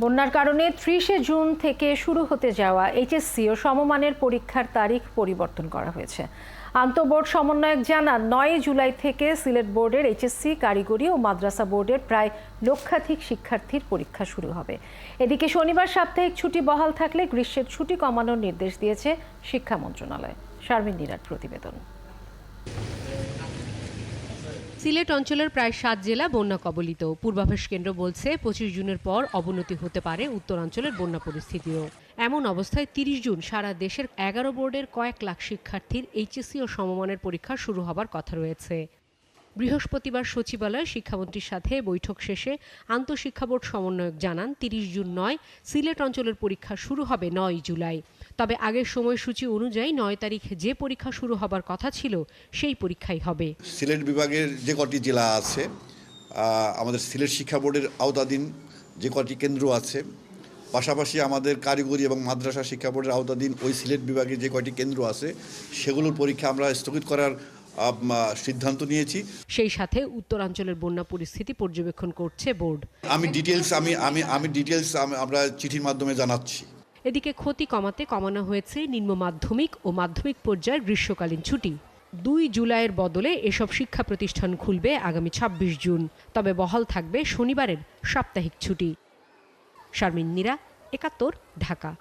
বন্যার কারণে ৩০শে জুন থেকে শুরু হতে যাওয়া এইচএসসি ও সমমানের পরীক্ষার তারিখ পরিবর্তন করা হয়েছে। আন্তঃবোর্ড সমন্বয়ক জানান, ৯ জুলাই থেকে সিলেট বোর্ডের এইচএসসি, কারিগরি ও মাদ্রাসা বোর্ডের প্রায় লক্ষাধিক শিক্ষার্থীর পরীক্ষা শুরু হবে। এদিকে শনিবার সাপ্তাহিক ছুটি বহাল থাকলে গ্রীষ্মের ছুটি কমানোর নির্দেশ দিয়েছে শিক্ষা মন্ত্রণালয়। শারমিন নিরার প্রতিবেদন। সিলেট অঞ্চলের প্রায় ৭ জেলা বন্যা কবলিত। পূর্বাভাস কেন্দ্র বলছে ২৫ জুনের পর অবনতি হতে পারে উত্তরাঞ্চলের বন্যা পরিস্থিতিও। এমন অবস্থায় ৩০ জুন সারা দেশের ১১ বোর্ডের কয়েক লাখ শিক্ষার্থীর এইচএসসি ও সমমানের পরীক্ষা শুরু হবার কথা রয়েছে। বৃহস্পতিবার সচিবালয়ে শিক্ষামন্ত্রীর সাথে বৈঠক শেষে আন্তঃশিক্ষা বোর্ড সমন্বয়ক জানান, ৩০ জুন নয়, সিলেট অঞ্চলের পরীক্ষা শুরু হবে ৯ জুলাই। তবে আগের সময়সূচি অনুযায়ী ৯ তারিখ যে পরীক্ষা শুরু হবার কথা ছিল সেই পরীক্ষাই হবে। সিলেট বিভাগের যে কটি জেলা আছে, আমাদের সিলেট শিক্ষা বোর্ডের আওতাধীন যে কটি কেন্দ্র আছে, পাশাপাশি আমাদের কারিগরি এবং মাদ্রাসা শিক্ষা বোর্ডের আওতাধীন ওই সিলেট বিভাগে যে কয়টি কেন্দ্র আছে সেগুলোর পরীক্ষা আমরা স্থগিত করার সিদ্ধান্ত নিয়েছি। সেই সাথে উত্তরাঞ্চলের বন্যা পরিস্থিতি পর্যবেক্ষণ করছে বোর্ড। আমি ডিটেলস আমরা চিঠির মাধ্যমে জানাচ্ছি। এদিকে ক্ষতি কমাতে কমানো হয়েছে নিম্ন মাধ্যমিক ও মাধ্যমিক পর্যায়ের গ্রীষ্মকালীন ছুটি। ২ জুলাইয়ের বদলে এসব শিক্ষা প্রতিষ্ঠান খুলবে আগামী ২৬ জুন। তবে বহাল থাকবে শনিবারের সাপ্তাহিক ছুটি। শারমিন নিরা, ৭১, ঢাকা।